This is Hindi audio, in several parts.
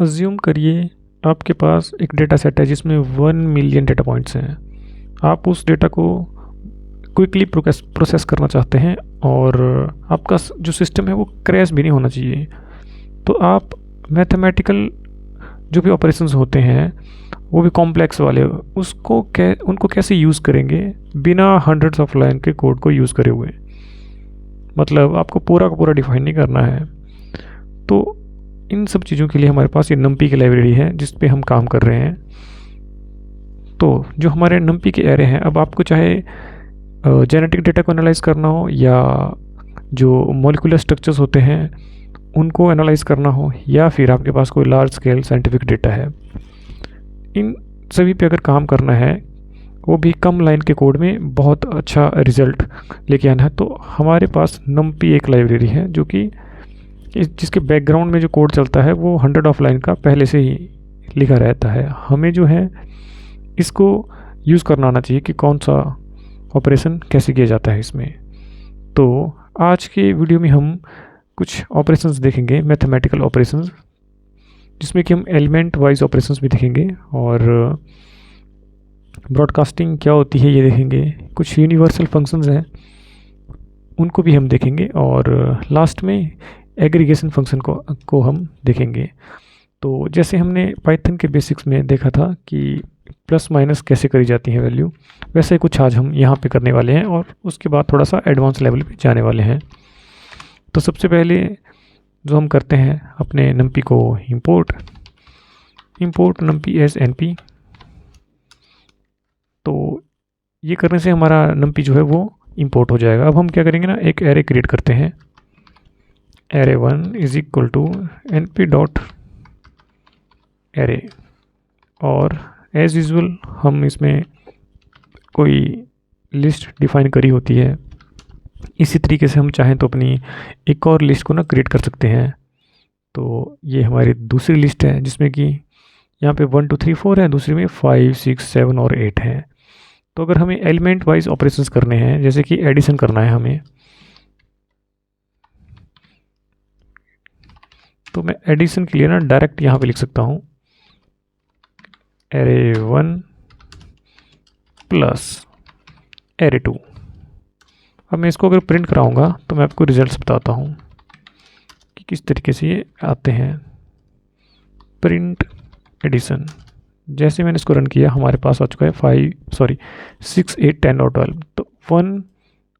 अज्यूम करिए आपके पास एक डेटा सेट है जिसमें 1 मिलियन डेटा पॉइंट्स हैं। आप उस डेटा को क्विकली प्रोसेस करना चाहते हैं और आपका जो सिस्टम है वो क्रैश भी नहीं होना चाहिए। तो आप मैथमेटिकल जो भी ऑपरेशंस होते हैं वो भी कॉम्प्लेक्स वाले, उनको कैसे यूज़ करेंगे बिना हंड्रेड्स ऑफ लाइन के कोड को यूज़ करे हुए। मतलब आपको पूरा का पूरा डिफाइन नहीं करना है। तो इन सब चीज़ों के लिए हमारे पास ये नम्पी की लाइब्रेरी है जिस पे हम काम कर रहे हैं। तो जो हमारे नम्पी के एरे हैं, अब आपको चाहे जेनेटिक डेटा को एनालाइज करना हो या जो मॉलिक्यूलर स्ट्रक्चर्स होते हैं उनको एनालाइज करना हो, या फिर आपके पास कोई लार्ज स्केल साइंटिफिक डेटा है, इन सभी पे अगर काम करना है वो भी कम लाइन के कोड में बहुत अच्छा रिजल्ट लेके आना है, तो हमारे पास नम्पी एक लाइब्रेरी है जो कि जिसके बैकग्राउंड में जो कोड चलता है वो 100 ऑफ लाइन का पहले से ही लिखा रहता है। हमें जो है इसको यूज़ करना आना चाहिए कि कौन सा ऑपरेशन कैसे किया जाता है इसमें। तो आज के वीडियो में हम कुछ ऑपरेशंस देखेंगे, मैथमेटिकल ऑपरेशंस, जिसमें कि हम एलिमेंट वाइज ऑपरेशंस भी देखेंगे और ब्रॉडकास्टिंग क्या होती है ये देखेंगे। कुछ यूनिवर्सल फंक्शंस हैं उनको भी हम देखेंगे और लास्ट में एग्रीगेशन फंक्शन को हम देखेंगे। तो जैसे हमने पाइथन के बेसिक्स में देखा था कि प्लस माइनस कैसे करी जाती है वैल्यू, वैसे ही कुछ आज हम यहाँ पे करने वाले हैं और उसके बाद थोड़ा सा एडवांस लेवल पे जाने वाले हैं। तो सबसे पहले जो हम करते हैं अपने नम्पी को इंपोर्ट नम्पी एज np। तो ये करने से हमारा नम्पी जो है वो इंपोर्ट हो जाएगा। अब हम क्या करेंगे ना, एक एरे क्रिएट करते हैं, array1 is equal to np dot array, और एज यूजुअल हम इसमें कोई लिस्ट डिफाइन करी होती है। इसी तरीके से हम चाहें तो अपनी एक और लिस्ट को ना क्रिएट कर सकते हैं। तो ये हमारी दूसरी लिस्ट है जिसमें कि यहाँ पे 1 2 3 4 है, दूसरी में 5 6 7 और 8 है। तो अगर हमें एलिमेंट वाइज ऑपरेशंस करने हैं, जैसे कि एडिशन करना है हमें, तो मैं एडिशन के लिए ना डायरेक्ट यहाँ पे लिख सकता हूँ array1 प्लस array2। अब मैं इसको अगर प्रिंट कराऊंगा तो मैं आपको रिजल्ट्स बताता हूँ कि किस तरीके से ये आते हैं। प्रिंट एडिशन, जैसे मैंने इसको रन किया हमारे पास आ चुका है 6 8 10 और 12। तो 1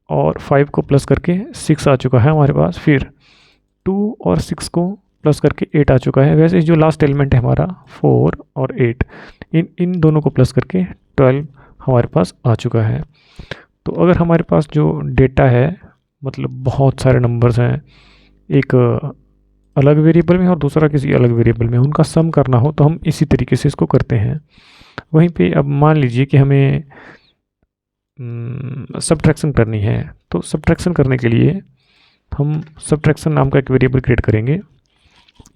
और 5 को प्लस करके 6 आ चुका है हमारे पास, फिर 2 और 6 को प्लस करके 8 आ चुका है। वैसे जो लास्ट एलिमेंट है हमारा 4 और 8, इन दोनों को प्लस करके 12 हमारे पास आ चुका है। तो अगर हमारे पास जो डेटा है, मतलब बहुत सारे नंबर्स हैं, एक अलग वेरिएबल में और दूसरा किसी अलग वेरिएबल में, उनका सम करना हो तो हम इसी तरीके से इसको करते हैं। वहीं पे अब मान लीजिए कि हमें सब्ट्रैक्शन करनी है, तो सब्ट्रैक्शन करने के लिए हम सब्ट्रैक्शन नाम का एक वेरिएबल क्रिएट करेंगे,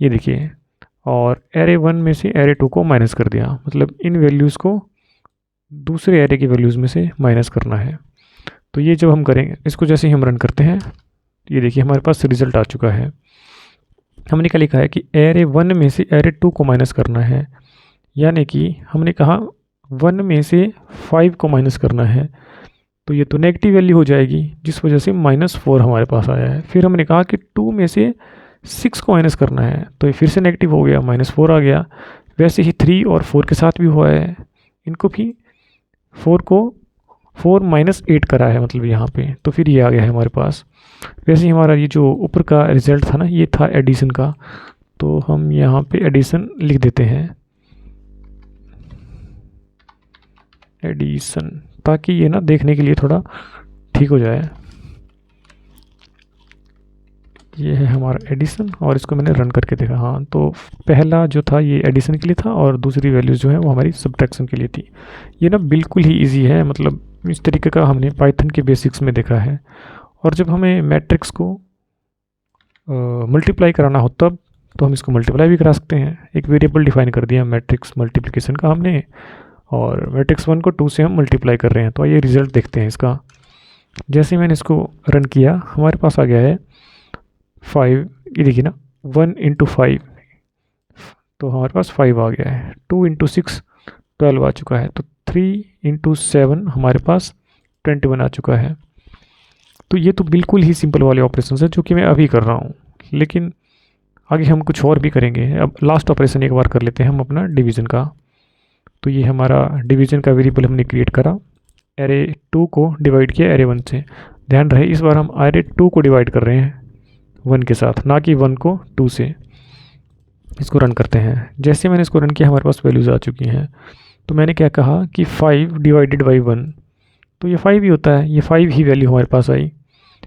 ये देखिए, और array1 में से array2 को माइनस कर दिया, मतलब इन वैल्यूज़ को दूसरे एरे की वैल्यूज़ में से माइनस करना है। तो ये जब हम करेंगे, इसको जैसे ही हम रन करते हैं, ये देखिए हमारे पास रिज़ल्ट आ चुका है। हमने क्या लिखा है कि array1 में से array2 को माइनस करना है, यानी कि हमने कहा 1 में से 5 को माइनस करना है, तो ये तो नेगेटिव वैल्यू हो जाएगी, जिस वजह से -4 हमारे पास आया है। फिर हमने कहा कि 2 में से 6 को माइनस करना है, तो ये फिर से नेगेटिव हो गया, -4 आ गया। वैसे ही 3 और 4 के साथ भी हुआ है, इनको भी 4 को 4 - 8 करा है, मतलब यहाँ पे, तो फिर ये आ गया है हमारे पास। वैसे ही हमारा ये जो ऊपर का रिज़ल्ट था ना, ये था एडिशन का, तो हम यहाँ पे एडिशन लिख देते हैं, एडिशन, ताकि ये ना देखने के लिए थोड़ा ठीक हो जाए। ये है हमारा एडिशन, और इसको मैंने रन करके देखा, हाँ, तो पहला जो था ये एडिशन के लिए था और दूसरी वैल्यूज़ जो है वो हमारी सब्ट्रैक्शन के लिए थी। ये ना बिल्कुल ही इजी है, मतलब इस तरीके का हमने पाइथन के बेसिक्स में देखा है। और जब हमें मैट्रिक्स को मल्टीप्लाई कराना हो तब तो हम इसको मल्टीप्लाई भी करा सकते हैं। एक वेरिएबल डिफाइन कर दिया मैट्रिक्स मल्टीप्लिकेशन का हमने, और मैट्रिक्स 1 को 2 से हम मल्टीप्लाई कर रहे हैं। तो आइए रिज़ल्ट देखते हैं इसका। जैसे मैंने इसको रन किया, हमारे पास आ गया है 5, ये देखिए ना, 1 × 5, तो हमारे पास 5 आ गया है। 2 इंटू 6 12 आ चुका है। तो 3 इंटू 7 हमारे पास 21 आ चुका है। तो ये तो बिल्कुल ही सिंपल वाले ऑपरेशन है जो कि मैं अभी कर रहा हूँ, लेकिन आगे हम कुछ और भी करेंगे। अब लास्ट ऑपरेशन एक बार कर लेते हैं हम अपना डिवीज़न का। तो ये हमारा डिवीज़न का वेरिएबल हमने क्रिएट करा, एरे 2 को डिवाइड किया एरे 1 से। ध्यान रहे इस बार हम एरे 2 को डिवाइड कर रहे हैं 1 के साथ, ना कि 1 को 2 से। इसको रन करते हैं। जैसे मैंने इसको रन किया हमारे पास वैल्यूज़ आ चुकी हैं। तो मैंने क्या कहा कि 5 डिवाइडेड बाई 1, तो ये 5 ही होता है, ये 5 ही वैल्यू हमारे पास आई।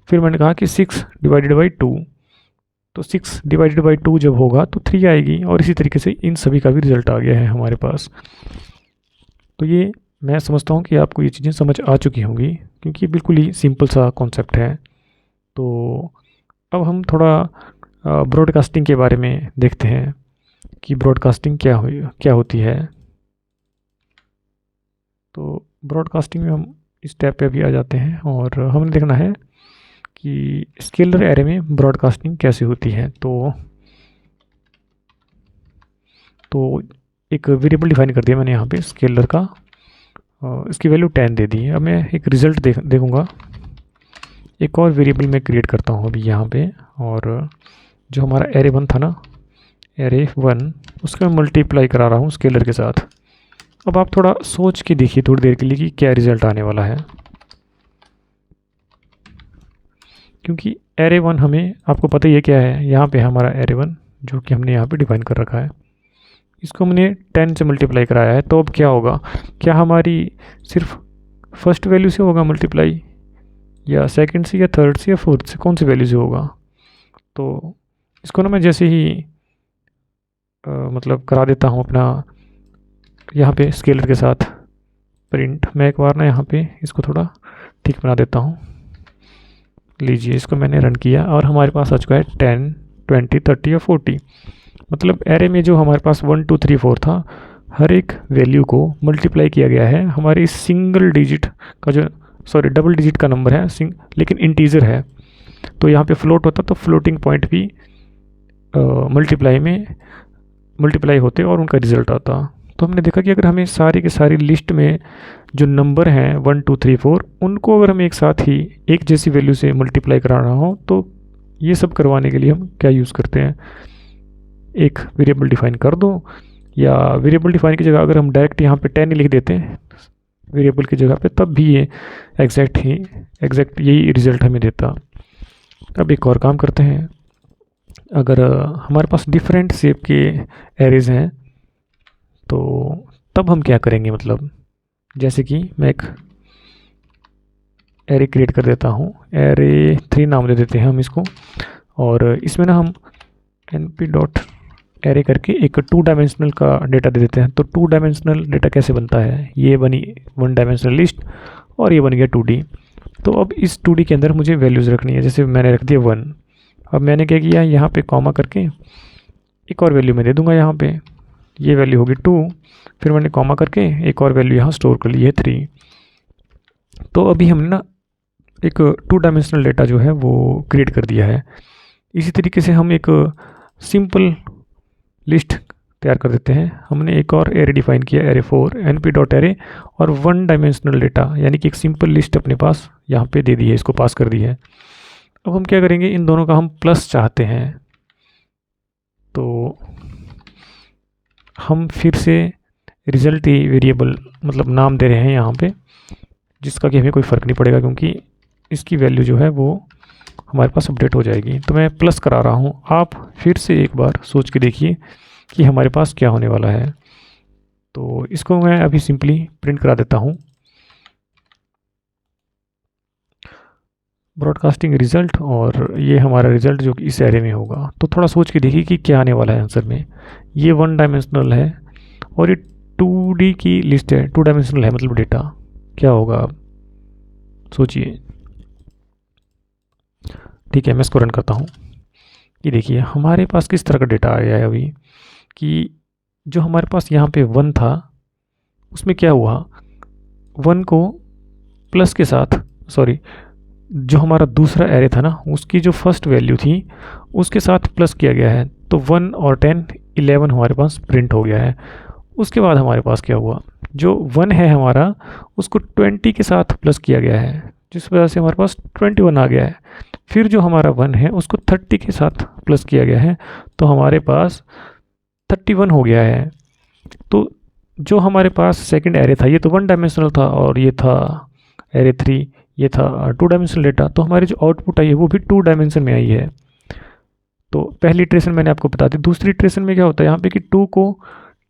फिर मैंने कहा कि 6 डिवाइडेड बाई 2, तो 6 डिवाइडेड बाई 2 जब होगा तो 3 आएगी, और इसी तरीके से इन सभी का भी रिजल्ट आ गया है हमारे पास। तो ये मैं समझता हूँ कि आपको ये चीज़ें समझ आ चुकी होंगी, क्योंकि ये बिल्कुल ही सिंपल सा कॉन्सेप्ट है। तो अब हम थोड़ा ब्रॉडकास्टिंग के बारे में देखते हैं कि ब्रॉडकास्टिंग क्या होती है। तो ब्रॉडकास्टिंग में हम इस टैब पे अभी आ जाते हैं, और हमें देखना है कि स्केलर एरे में ब्रॉडकास्टिंग कैसे होती है। तो एक वेरिएबल डिफाइन कर दिया मैंने यहाँ पे स्केलर का, इसकी वैल्यू 10 दे दी है। अब मैं एक रिज़ल्ट देखूँगा। एक और वेरिएबल मैं क्रिएट करता हूँ अभी यहाँ पे, और जो हमारा एरे 1 था ना, एरे 1, उसका मैं मल्टीप्लाई करा रहा हूँ स्केलर के साथ। अब आप थोड़ा सोच के देखिए थोड़ी देर के लिए कि क्या रिज़ल्ट आने वाला है, क्योंकि एरे 1 हमें, आपको पता ही है क्या है। यहाँ पे हमारा एरे 1 जो कि हमने यहाँ पे डिफाइन कर रखा है, इसको हमने 10 से मल्टीप्लाई कराया है। तो अब क्या होगा, क्या हमारी सिर्फ फर्स्ट वैल्यू से होगा मल्टीप्लाई, या सेकंड से, या थर्ड से, या फोर्थ से, कौन सी वैल्यू से होगा। तो इसको ना मैं जैसे ही मतलब करा देता हूँ अपना यहाँ पे स्केलर के साथ प्रिंट। मैं एक बार ना यहाँ पे इसको थोड़ा ठीक बना देता हूँ। लीजिए, इसको मैंने रन किया और हमारे पास आ चुका है 10, 20, 30 या 40। मतलब एरे में जो हमारे पास 1, 2, 3, 4 था, हर एक वैल्यू को मल्टीप्लाई किया गया है। हमारी सिंगल डिजिट का जो, सॉरी डबल डिजिट का नंबर है, लेकिन इंटीजर है। तो यहाँ पे फ्लोट होता तो फ्लोटिंग पॉइंट भी मल्टीप्लाई होते और उनका रिजल्ट आता। तो हमने देखा कि अगर हमें सारी की सारी लिस्ट में जो नंबर हैं 1, 2, 3, 4, उनको अगर हम एक साथ ही एक जैसी वैल्यू से मल्टीप्लाई करा रहा हो, तो ये सब करवाने के लिए हम क्या यूज़ करते हैं, एक वेरिएबल डिफाइन कर दो, या वेरिएबल डिफाइन की जगह अगर हम डायरेक्ट यहाँ पे 10 लिख देते हैं वेरिएबल की जगह पे, तब भी ये एग्जैक्ट यही रिज़ल्ट हमें देता। अब एक और काम करते हैं। अगर हमारे पास डिफरेंट शेप के एरेज हैं, तो तब हम क्या करेंगे, मतलब जैसे कि मैं एक एरे क्रिएट कर देता हूँ, एरे 3 नाम दे देते हैं हम इसको, और इसमें ना हम np.array करके एक 2 डायमेंशनल का डेटा दे देते हैं। तो 2 डायमेंशनल डेटा कैसे बनता है, ये बनी 1 डायमेंशनल लिस्ट और ये बन गया 2D। तो अब इस 2D के अंदर मुझे वैल्यूज़ रखनी है। जैसे मैंने रख दिया 1। अब मैंने क्या किया, यहाँ पे कॉमा करके एक और वैल्यू मैं दे दूँगा यहाँ पे, ये वैल्यू होगी 2। फिर मैंने कॉमा करके एक और वैल्यू यहाँ स्टोर कर ली है 3। तो अभी हमने ना एक 2 डायमेंशनल डेटा जो है वो क्रिएट कर दिया है। इसी तरीके से हम एक सिंपल लिस्ट तैयार कर देते हैं। हमने एक और एरे डिफाइन किया, एरे 4, np.array, और 1 डायमेंशनल डेटा यानी कि एक सिंपल लिस्ट अपने पास यहाँ पे दे दी है, इसको पास कर दी है। अब हम क्या करेंगे, इन दोनों का हम प्लस चाहते हैं, तो हम फिर से रिज़ल्ट ही वेरिएबल मतलब नाम दे रहे हैं यहाँ पे, जिसका कि हमें कोई फ़र्क नहीं पड़ेगा, क्योंकि इसकी वैल्यू जो है वो हमारे पास अपडेट हो जाएगी। तो मैं प्लस करा रहा हूँ, आप फिर से एक बार सोच के देखिए कि हमारे पास क्या होने वाला है। तो इसको मैं अभी सिंपली प्रिंट करा देता हूँ, ब्रॉडकास्टिंग रिज़ल्ट, और ये हमारा रिज़ल्ट जो कि इस एरे में होगा। तो थोड़ा सोच के देखिए कि क्या आने वाला है आंसर में। ये 1 डायमेंशनल है और ये 2D की लिस्ट है, 2 डायमेंशनल है मतलब डेटा। क्या होगा आप सोचिए। ठीक है, मैं इसको रन करता हूँ। ये देखिए हमारे पास किस तरह का डेटा आ गया है अभी, कि जो हमारे पास यहाँ पे 1 था, उसमें क्या हुआ, 1 को प्लस के साथ, सॉरी जो हमारा दूसरा एरे था ना, उसकी जो फर्स्ट वैल्यू थी उसके साथ प्लस किया गया है। तो 1 और 10 11 हमारे पास प्रिंट हो गया है। उसके बाद हमारे पास क्या हुआ, जो 1 है हमारा उसको 20 के साथ प्लस किया गया है, जिस वजह से हमारे पास 21 आ गया है। फिर जो हमारा 1 है उसको 30 के साथ प्लस किया गया है, तो हमारे पास 31 हो गया है। तो जो हमारे पास सेकंड एरे था ये तो 1 डायमेंशनल था, और ये था एरे 3, ये था 2 डायमेंशनल डेटा। तो हमारी जो आउटपुट आई है वो भी 2 डायमेंशन में आई है। तो पहली इटरेशन मैंने आपको बता दी। दूसरी इटरेशन में क्या होता है यहाँ पे कि 2 को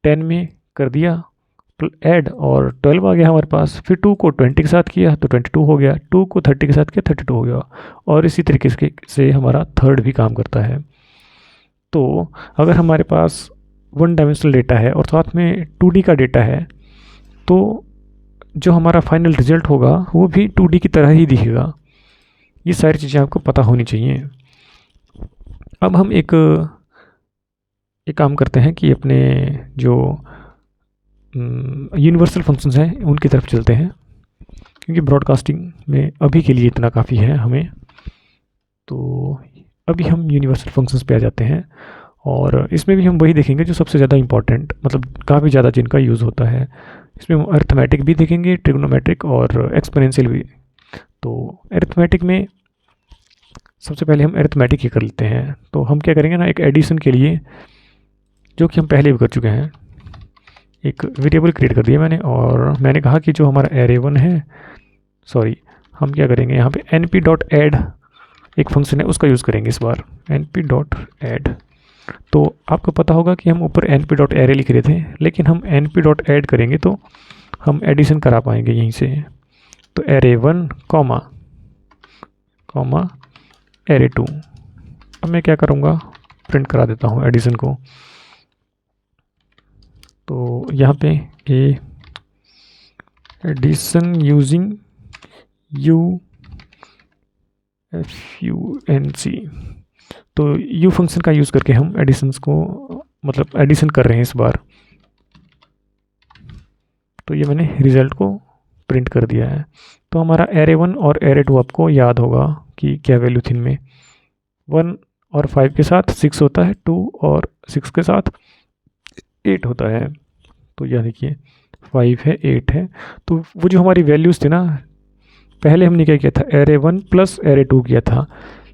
10 में कर दिया ऐड, और 12 आ गया हमारे पास। फिर 2 को 20 के साथ किया तो 22 हो गया, 2 को 30 के साथ किया 32 हो गया, और इसी तरीके से हमारा थर्ड भी काम करता है। तो अगर हमारे पास 1 डायमेंशनल डेटा है और साथ में 2D का डेटा है, तो जो हमारा फाइनल रिजल्ट होगा वो भी 2D की तरह ही दिखेगा। ये सारी चीज़ें आपको पता होनी चाहिए। अब हम एक काम करते हैं कि अपने जो यूनिवर्सल फंक्शंस हैं उनकी तरफ चलते हैं, क्योंकि ब्रॉडकास्टिंग में अभी के लिए इतना काफ़ी है हमें। तो अभी हम यूनिवर्सल फंक्शंस पे आ जाते हैं, और इसमें भी हम वही देखेंगे जो सबसे ज़्यादा इंपॉर्टेंट, मतलब काफ़ी ज़्यादा जिनका यूज़ होता है। इसमें हम अरिथमेटिक भी देखेंगे, ट्रिग्नोमेट्रिक और एक्सपोनेंशियल भी। तो अरिथमेटिक में सबसे पहले हम अरिथमेटिक ही कर लेते हैं। तो हम क्या करेंगे ना, एक एडिशन के लिए, जो कि हम पहले भी कर चुके हैं, एक वेरिएबल क्रिएट कर दिया मैंने, और मैंने कहा कि जो हमारा एरे 1 है, सॉरी, हम क्या करेंगे यहाँ पे np.add एक फंक्शन है उसका यूज़ करेंगे इस बार, np.add। तो आपको पता होगा कि हम ऊपर np.array लिख रहे थे, लेकिन हम np.add करेंगे तो हम एडिशन करा पाएंगे यहीं से। तो एरे 1 कॉमा एरे 2। अब मैं क्या करूँगा, प्रिंट करा देता हूँ एडिशन को। तो यहाँ पे एडिशन यूजिंग func, तो यू फंक्शन का यूज़ करके हम एडिशंस को, मतलब एडिशन कर रहे हैं इस बार। तो ये मैंने रिज़ल्ट को प्रिंट कर दिया है। तो हमारा एरे 1 और एरे 2 आपको याद होगा कि क्या वैल्यू थी इनमें। 1 और 5 के साथ 6 होता है, 2 और 6 के साथ 8 होता है। तो यह देखिए 5 है, 8 है। तो वो जो हमारी वैल्यूज़ थी ना, पहले हमने क्या किया था, एरे 1 प्लस एरे 2 किया था,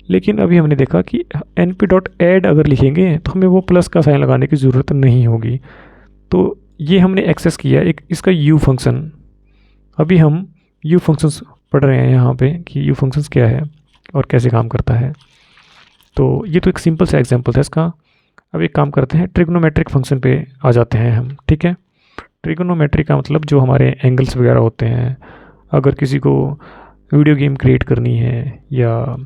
लेकिन अभी हमने देखा कि np.add अगर लिखेंगे तो हमें वो प्लस का साइन लगाने की ज़रूरत नहीं होगी। तो ये हमने एक्सेस किया एक इसका u फंक्शन। अभी हम u फंक्शंस पढ़ रहे हैं यहाँ पे कि u फंक्शंस क्या है और कैसे काम करता है। तो ये तो एक सिंपल सा एग्जांपल था इसका। अब एक काम करते हैं, ट्रिग्नोमेट्रिक फंक्शन पे आ जाते हैं हम, ठीक है। ट्रिग्नोमेट्री का मतलब जो हमारे एंगल्स वगैरह होते हैं, अगर किसी को वीडियो गेम क्रिएट करनी है या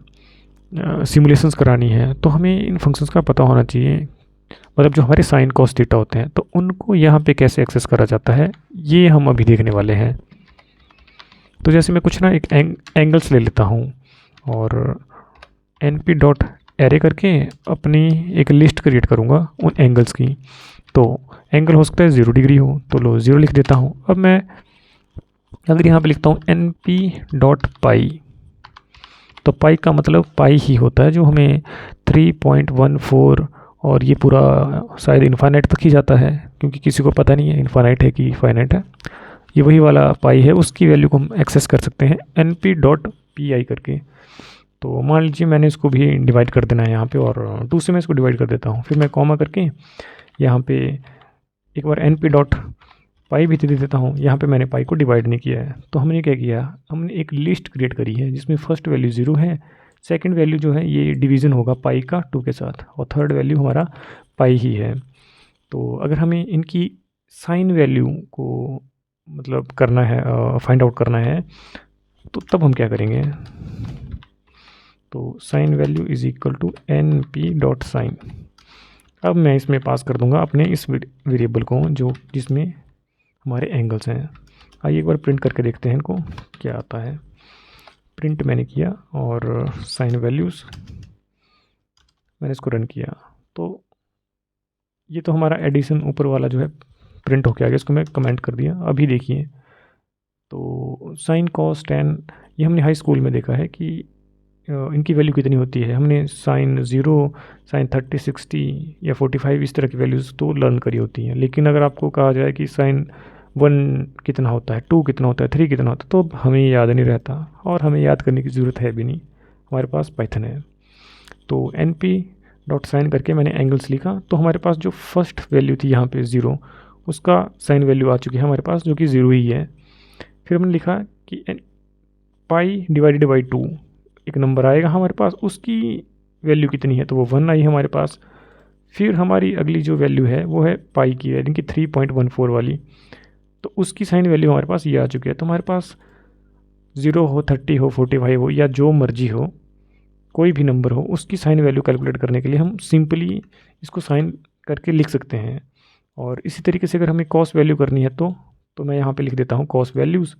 सिमुलेशंस करानी है तो हमें इन फंक्शंस का पता होना चाहिए। मतलब जो हमारे साइन कॉस थीटा होते हैं तो उनको यहाँ पे कैसे एक्सेस करा जाता है, ये हम अभी देखने वाले हैं। तो जैसे मैं कुछ ना एक एंगल्स ले लेता हूँ और np.array करके अपनी एक लिस्ट क्रिएट करूँगा उन एंगल्स की। तो एंगल हो सकता है 0 डिग्री हो, तो लो 0 लिख देता हूँ। अब मैं अगर यहाँ पे लिखता हूँ np.pi, तो पाई का मतलब पाई ही होता है, जो हमें 3.14, और ये पूरा शायद इन्फाइनाइट तक ही जाता है, क्योंकि किसी को पता नहीं है इन्फाइनाइट है कि फाइनाइट है। ये वही वाला पाई है, उसकी वैल्यू को हम एक्सेस कर सकते हैं np.pi करके। तो मान लीजिए मैंने इसको भी डिवाइड कर देना है यहाँ पे, और 2 से मैं इसको डिवाइड कर देता हूँ। फिर मैं कॉमा करके यहाँ पे एक बार np.pi भी दे देता हूँ। यहाँ पे मैंने पाई को डिवाइड नहीं किया है। तो हमने क्या किया, हमने एक लिस्ट क्रिएट करी है जिसमें फर्स्ट वैल्यू 0 है, सेकंड वैल्यू जो है ये डिवीज़न होगा पाई का 2 के साथ, और थर्ड वैल्यू हमारा पाई ही है। तो अगर हमें इनकी साइन वैल्यू को मतलब करना है, फाइंड आउट करना है, तो तब हम क्या करेंगे, तो sine value is equal to np.sin। अब मैं इसमें पास कर दूंगा अपने इस वेरिएबल को जो जिसमें हमारे एंगल्स हैं। आइए एक बार प्रिंट करके देखते हैं इनको क्या आता है। प्रिंट मैंने किया और साइन वैल्यूज़ मैंने इसको रन किया, तो ये तो हमारा एडिशन ऊपर वाला जो है प्रिंट होके आ गया। इसको मैं कमेंट कर दिया। अभी देखिए, तो साइन कॉस टैन, ये हमने हाई स्कूल में देखा है कि इनकी वैल्यू कितनी होती है। हमने साइन 0, साइन 30, 60 या 45 इस तरह की वैल्यूज़ तो लर्न करी होती हैं। लेकिन अगर आपको कहा जाए कि साइन 1 कितना होता है, 2 कितना होता है, 3 कितना होता है, तो हमें याद नहीं रहता और हमें याद करने की ज़रूरत है भी नहीं, हमारे पास पाइथन है। तो np.sin करके मैंने एंगल्स लिखा, तो हमारे पास जो फर्स्ट वैल्यू थी यहाँ पे 0, उसका साइन वैल्यू आ चुकी है हमारे पास, जो कि 0 ही है। फिर हमने लिखा कि पाई डिवाइडेड बाई 2 एक नंबर आएगा हमारे पास, उसकी वैल्यू कितनी है, तो वो 1 आई हमारे पास। फिर हमारी अगली जो वैल्यू है वो है पाई की, यानी कि 3.14 वाली, तो उसकी साइन वैल्यू हमारे पास ये आ चुकी है। तो हमारे पास 0 हो, 30 हो, 45 हो, या जो मर्जी हो, कोई भी नंबर हो, उसकी साइन वैल्यू कैलकुलेट करने के लिए हम सिंपली इसको साइन करके लिख सकते हैं। और इसी तरीके से अगर हमें कॉस वैल्यू करनी है तो मैं यहाँ पे लिख देता हूँ कॉस वैल्यूज़,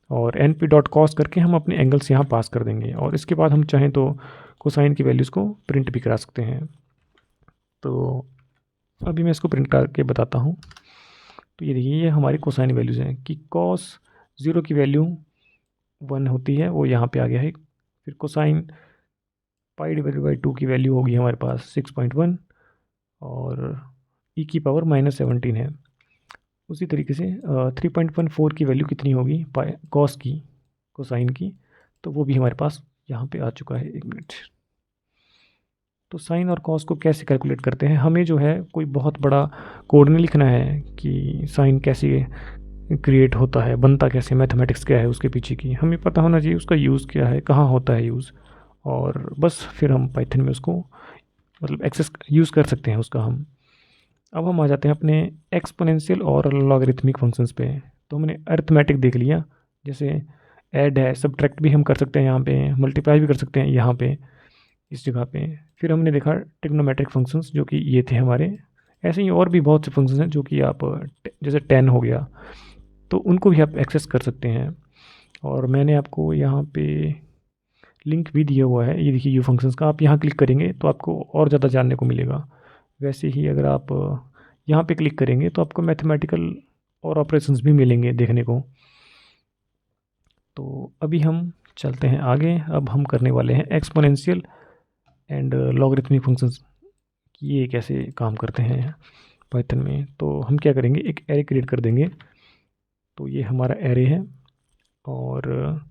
और np.cos करके हम अपने एंगल्स यहाँ पास कर देंगे। और इसके बाद हम चाहें तो कोसाइन की वैल्यूज़ को प्रिंट भी करा सकते हैं। तो अभी मैं इसको प्रिंट करके बताता हूँ। तो ये देखिए, ये हमारी कोसाइन वैल्यूज़ हैं कि cos 0 की वैल्यू 1 होती है, वो यहाँ पे आ गया है। फिर कोसाइन पाई डिवाइडेड बाई 2 की वैल्यू होगी हमारे पास 6.1, और e की पावर -17 है। उसी तरीके से 3.14 की वैल्यू कितनी होगी कॉस की, कोसाइन की, तो वो भी हमारे पास यहाँ पे आ चुका है। 1 मिनट। तो साइन और कॉस को कैसे कैलकुलेट करते हैं, हमें जो है कोई बहुत बड़ा कोड नहीं लिखना है कि साइन कैसे क्रिएट होता है, बनता कैसे, मैथमेटिक्स क्या है उसके पीछे की, हमें पता होना चाहिए उसका यूज़ क्या है, कहाँ होता है यूज़, और बस फिर हम पाइथन में उसको मतलब एक्सेस यूज़ कर सकते हैं उसका हम। अब हम आ जाते हैं अपने एक्सपोनेंशियल और लॉगरिथमिक फंक्शंस पे। तो हमने अरिथमेटिक देख लिया, जैसे ऐड है, सब्ट्रैक्ट भी हम कर सकते हैं यहाँ पे, मल्टीप्लाई भी कर सकते हैं यहाँ पे, इस जगह पे। फिर हमने देखा ट्रिग्नोमेट्रिक फंक्शंस, जो कि ये थे हमारे। ऐसे ही और भी बहुत से फंक्शंस हैं जो कि आप जैसे 10 हो गया, तो उनको भी आप एक्सेस कर सकते हैं। और मैंने आपको यहाँ पे लिंक भी दिया हुआ है, ये देखिए यू फंक्शंस का, आप यहाँ क्लिक करेंगे तो आपको और ज़्यादा जानने को मिलेगा। वैसे ही अगर आप यहाँ पे क्लिक करेंगे तो आपको मैथमेटिकल और ऑपरेशंस भी मिलेंगे देखने को। तो अभी हम चलते हैं आगे। अब हम करने वाले हैं एक्सपोनेंशियल एंड लॉगरिथमिक फंक्शंस, ये कैसे काम करते हैं पाइथन में। तो हम क्या करेंगे, एक एरे क्रिएट कर देंगे। तो ये हमारा एरे है, और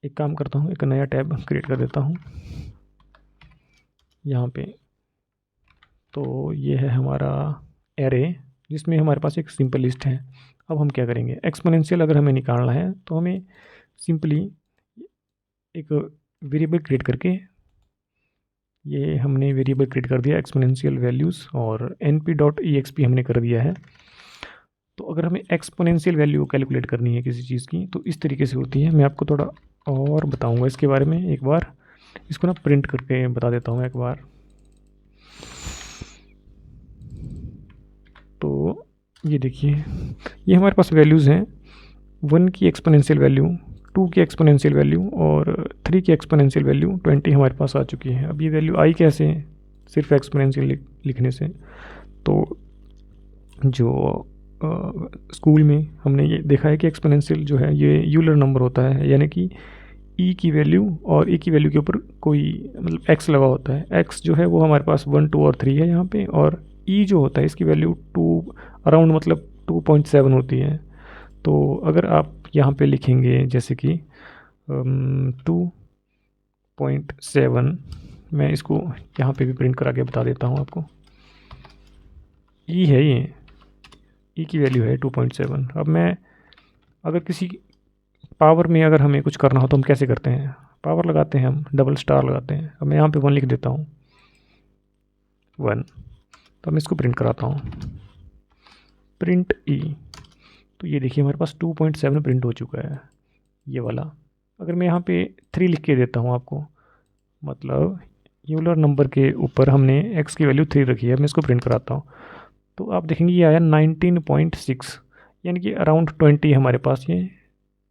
एक काम करता हूँ, एक नया टैब क्रिएट कर देता हूँ यहाँ पे। तो ये है हमारा एरे, जिसमें हमारे पास एक सिंपल लिस्ट है। अब हम क्या करेंगे, एक्सपोनेंशियल अगर हमें निकालना है तो हमें सिंपली एक वेरिएबल क्रिएट करके, ये हमने वेरिएबल क्रिएट कर दिया एक्सपोनेंशियल वैल्यूज़, और np.exp हमने कर दिया है। तो अगर हमें एक्सपोनेंशियल वैल्यू कैलकुलेट करनी है किसी चीज़ की, तो इस तरीके से होती है। मैं आपको थोड़ा और बताऊंगा इसके बारे में, एक बार इसको ना प्रिंट करके बता देता हूँ एक बार। तो ये देखिए, ये हमारे पास वैल्यूज़ हैं, 1 की एक्सपोनेंशियल वैल्यू, 2 की एक्सपोनेंशियल वैल्यू, और 3 की एक्सपोनेंशियल वैल्यू 20 हमारे पास आ चुकी है। अब ये वैल्यू आई कैसे, सिर्फ एक्सपोनेंशियल लिखने से। तो जो स्कूल में हमने ये देखा है कि एक्सपोनेंशियल जो है ये यूलर नंबर होता है, यानी कि ई की वैल्यू और ई की वैल्यू के ऊपर कोई मतलब एक्स लगा होता है। एक्स जो है वो हमारे पास 1, 2 और 3 है यहाँ पे, और ई जो होता है इसकी वैल्यू 2 अराउंड मतलब 2.7 होती है। तो अगर आप यहाँ पे लिखेंगे जैसे कि 2.7, मैं इसको यहाँ पे भी प्रिंट करा के बता देता हूँ आपको। ई है, ये ई की वैल्यू है 2.7। अब मैं अगर किसी पावर में अगर हमें कुछ करना हो तो हम कैसे करते हैं, पावर लगाते हैं, हम डबल स्टार लगाते हैं। अब मैं यहाँ पे 1 लिख देता हूँ, 1। तो मैं इसको प्रिंट कराता हूँ, प्रिंट ई। तो ये देखिए हमारे पास 2.7 प्रिंट हो चुका है, ये वाला। अगर मैं यहाँ पे 3 लिख के देता हूँ आपको, मतलब यूलर नंबर के ऊपर हमने एक्स की वैल्यू 3 रखी है, मैं इसको प्रिंट कराता हूँ। तो आप देखेंगे ये आया 19.6, यानी कि अराउंड 20 हमारे पास ये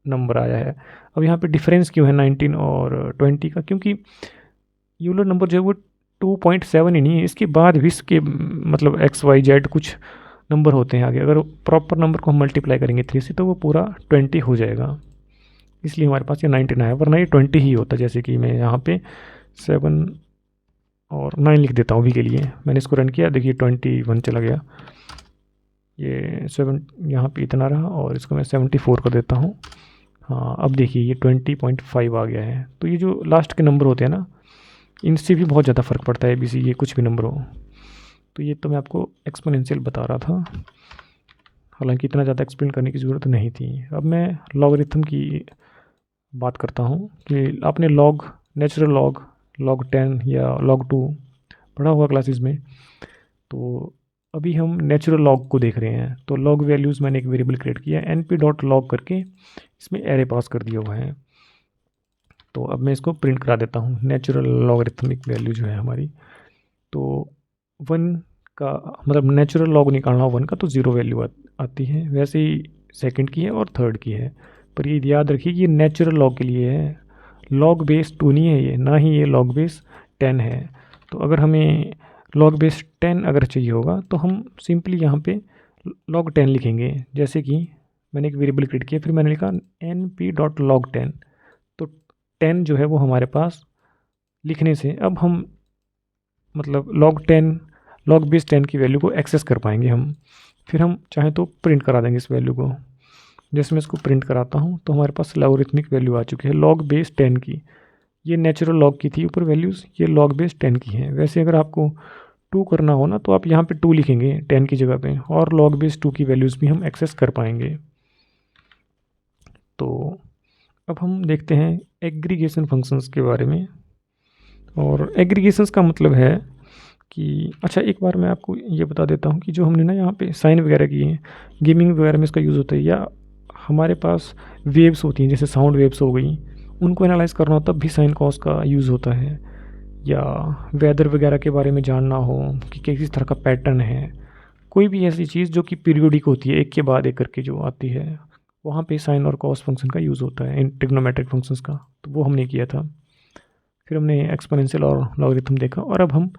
नंबर आया है। अब यहाँ पे डिफरेंस क्यों है 19 और 20 का, क्योंकि यूलर नंबर जो है वो 2.7 ही नहीं है, इसके बाद भी इसके मतलब एक्स वाई जेड कुछ नंबर होते हैं आगे। अगर प्रॉपर नंबर को हम मल्टीप्लाई करेंगे 3 से तो वो पूरा 20 हो जाएगा। इसलिए हमारे पास ये 19 आया, वरना ये 20 ही होता। जैसे कि मैं यहाँ पे 7 और 9 लिख देता हूँ अभी के लिए। मैंने इसको रन किया, देखिए 21 चला गया। ये 7 यहाँ पे इतना रहा और इसको मैं 74 कर देता हूँ। हाँ, अब देखिए ये 20.5 आ गया है। तो ये जो लास्ट के नंबर होते हैं ना, इनसे भी बहुत ज़्यादा फ़र्क पड़ता है ABC, ये कुछ भी नंबर हो। तो ये तो मैं आपको एक्सपोनेंशियल बता रहा था, हालांकि इतना ज़्यादा एक्सप्लेन करने की ज़रूरत नहीं थी। अब मैं लॉगरिथम की बात करता हूँ कि आपने लॉग, नेचुरल लॉग, log 10 या log 2 पढ़ा हुआ क्लासेस में। तो अभी हम नेचुरल लॉग को देख रहे हैं। तो लॉग वैल्यूज़ मैंने एक वेरिएबल क्रिएट किया, np.log करके इसमें एरे पास कर दिया हुआ है। तो अब मैं इसको प्रिंट करा देता हूँ, नेचुरल लॉगरिथमिक वैल्यू जो है हमारी। तो 1 का मतलब नेचुरल लॉग निकालना 1 का, तो 0 वैल्यू आती है। वैसे ही सेकंड की है और थर्ड की है। पर ये याद रखिए कि ये नेचुरल लॉग के लिए है, लॉग बेस 2 नहीं है ये, ना ही ये लॉग बेस 10 है। तो अगर हमें लॉग बेस 10 अगर चाहिए होगा तो हम सिंपली यहाँ पे log 10 लिखेंगे। जैसे कि मैंने एक वेरिएबल क्रिएट किया, फिर मैंने लिखा np.log10। तो 10 जो है वो हमारे पास लिखने से अब हम मतलब log बेस 10 की वैल्यू को एक्सेस कर पाएंगे हम। फिर हम चाहें तो प्रिंट करा देंगे इस वैल्यू को। जैसे मैं इसको प्रिंट कराता हूँ तो हमारे पास लॉगरिथमिक वैल्यू आ चुकी है log बेस 10 की। ये नेचुरल लॉग की थी ऊपर वैल्यूज़, ये log बेस 10 की है। वैसे अगर आपको 2 करना हो ना तो आप यहाँ पे 2 लिखेंगे 10 की जगह पे, और log बेस 2 की वैल्यूज़ भी हम एक्सेस कर पाएंगे। तो अब हम देखते हैं एग्रीगेशन फंक्शंस के बारे में। और एग्रीगेशंस का मतलब है कि अच्छा, एक बार मैं आपको ये बता देता हूँ कि जो हमने ना यहाँ पे साइन वगैरह किए हैं, गेमिंग वगैरह में इसका यूज़ होता है। या हमारे पास वेव्स होती हैं, जैसे साउंड वेव्स हो गई, उनको एनालाइज करना हो तब भी साइन कॉस का यूज़ होता है। या वेदर वगैरह के बारे में जानना हो कि किस तरह का पैटर्न है, कोई भी ऐसी चीज़ जो कि पीरियोडिक होती है, एक के बाद एक करके जो आती है, वहाँ पे साइन और कॉस फंक्शन का यूज़ होता है, इन ट्रिग्नोमेट्रिक फंक्शंस का। तो वो हमने किया था। फिर हमने एक्सपोनेंशियल और लॉगरिथम देखा, और अब हम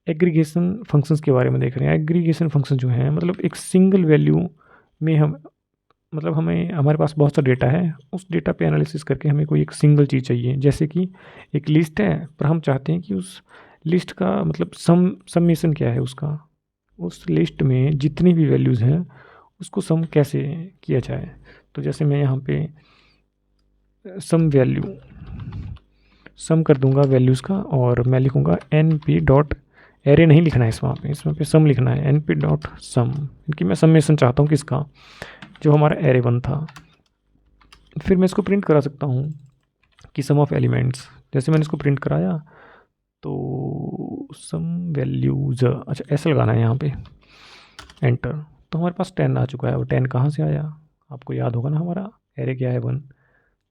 एग्रीगेशन फंक्शंस के बारे में देख रहे हैं। एग्रीगेशन फंक्शन जो है मतलब एक सिंगल वैल्यू में हम मतलब हमें हमारे पास बहुत सा डेटा है, उस डेटा पे एनालिसिस करके हमें कोई एक सिंगल चीज़ चाहिए। जैसे कि एक लिस्ट है, पर हम चाहते हैं कि उस लिस्ट का मतलब समेशन क्या है उसका, उस लिस्ट में जितनी भी वैल्यूज़ हैं उसको सम कैसे किया जाए। तो जैसे मैं यहाँ पे सम कर दूंगा वैल्यूज़ का, और मैं लिखूँगा np डॉट एरे नहीं लिखना है इसमें पे सम लिखना है, np डॉट सम, क्योंकि मैं समेशन चाहता हूँ किसका, जो हमारा एरे 1 था। फिर मैं इसको प्रिंट करा सकता हूँ कि सम ऑफ एलिमेंट्स। जैसे मैंने इसको प्रिंट कराया तो सम वैल्यूज़, अच्छा ऐसा लगाना है यहाँ पे, एंटर। तो हमारे पास 10 आ चुका है। वो 10 कहाँ से आया, आपको याद होगा ना, हमारा एरे क्या है 1।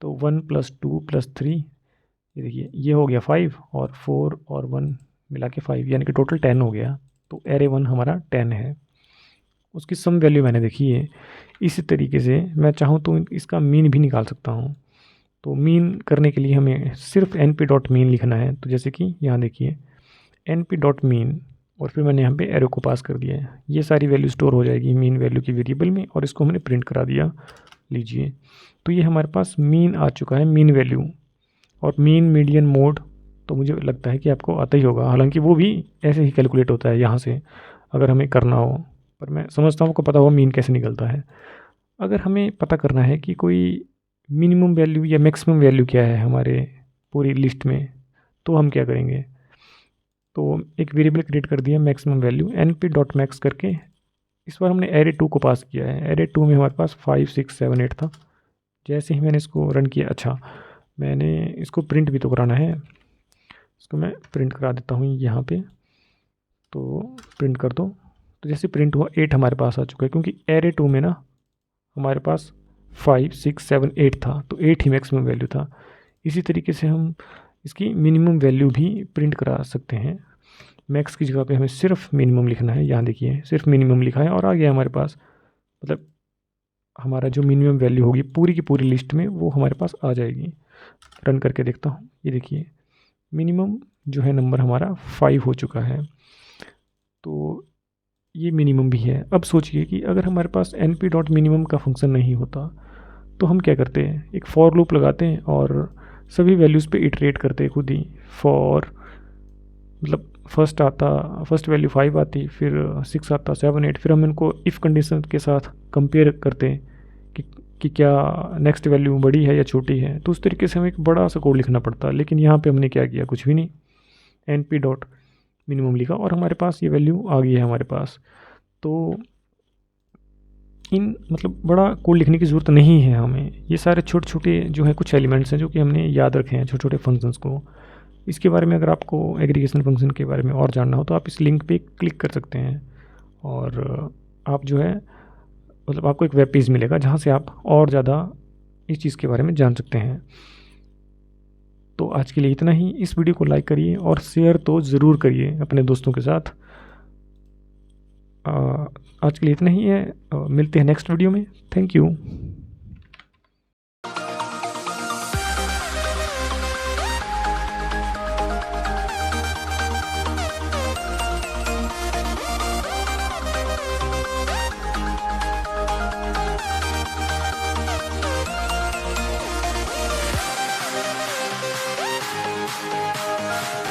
तो 1 + 2 + 3, ये देखिए ये हो गया 5, और 4 और 1 मिला के 5, यानी कि टोटल 10 हो गया। तो एरे 1 हमारा 10 है। उसकी सम वैल्यू मैंने देखी है। इसी तरीके से मैं चाहूँ तो इसका मीन भी निकाल सकता हूँ। तो मीन करने के लिए हमें सिर्फ np.mean लिखना है। तो जैसे कि यहाँ देखिए np.mean, और फिर मैंने यहाँ पे एरो को पास कर दिया है। ये सारी वैल्यू स्टोर हो जाएगी मीन वैल्यू की वेरिएबल में, और इसको हमने प्रिंट करा दिया। लीजिए, तो ये हमारे पास मीन आ चुका है, मीन वैल्यू। और मीन, मीडियन, मोड तो मुझे लगता है कि आपको आता ही होगा, हालांकि वो भी ऐसे ही कैलकुलेट होता है यहाँ से अगर हमें करना हो। पर मैं समझता हूँ आपको पता होगा मीन कैसे निकलता है। अगर हमें पता करना है कि कोई मिनिमम वैल्यू या मैक्सिमम वैल्यू क्या है हमारे पूरी लिस्ट में, तो हम क्या करेंगे, तो एक वेरिएबल क्रिएट कर दिया मैक्सिमम वैल्यू np.max करके। इस बार हमने एरे 2 को पास किया है। एरे 2 में हमारे पास 5, 6, 7, 8 था। जैसे ही मैंने इसको रन किया, अच्छा मैंने इसको प्रिंट भी तो कराना है, इसको मैं प्रिंट करा देता हूँ यहाँ पे। तो प्रिंट कर दो। तो जैसे प्रिंट हुआ 8 हमारे पास आ चुका है, क्योंकि एरे 2 में ना हमारे पास 5, 6, 7, 8 था, तो 8 ही मैक्सिमम वैल्यू था। इसी तरीके से हम इसकी मिनिमम वैल्यू भी प्रिंट करा सकते हैं। मैक्स की जगह पे हमें सिर्फ मिनिमम लिखना है। यहाँ देखिए सिर्फ मिनिमम लिखा है और आ गया हमारे पास, मतलब हमारा जो मिनिमम वैल्यू होगी पूरी की पूरी लिस्ट में वो हमारे पास आ जाएगी। रन करके देखता हूँ, ये देखिए मिनिमम जो है नंबर हमारा 5 हो चुका है। तो ये मिनिमम भी है। अब सोचिए कि अगर हमारे पास np.minimum का फंक्शन नहीं होता तो हम क्या करते हैं, एक फॉर लूप लगाते हैं और सभी वैल्यूज़ पे इटरेट करते हैं खुद ही। फॉर मतलब फर्स्ट वैल्यू 5 आती, फिर 6 आता, 7 8, फिर हम इनको इफ़ कंडीशन के साथ कंपेयर करते हैं कि कि क्या नेक्स्ट वैल्यू बड़ी है या छोटी है। तो उस तरीके से हमें एक बड़ा सा कोड लिखना पड़ता है। लेकिन यहाँ पे हमने क्या किया, कुछ भी नहीं, एन पी डॉट मिनिमम लिखा और हमारे पास ये वैल्यू आ गई है हमारे पास। तो इन मतलब बड़ा कोड लिखने की ज़रूरत नहीं है हमें। ये सारे छोटे छोटे जो है कुछ एलिमेंट्स हैं जो कि हमने याद रखे हैं, छोटे छोटे फंक्शंस को। इसके बारे में अगर आपको एग्रीगेशन फंक्शन के बारे में और जानना हो तो आप इस लिंक पे क्लिक कर सकते हैं और आप जो है मतलब आपको एक वेब पेज मिलेगा जहाँ से आप और ज़्यादा इस चीज़ के बारे में जान सकते हैं। तो आज के लिए इतना ही। इस वीडियो को लाइक करिए और शेयर तो ज़रूर करिए अपने दोस्तों के साथ। आज के लिए इतना ही है, मिलते हैं नेक्स्ट वीडियो में। Thank you.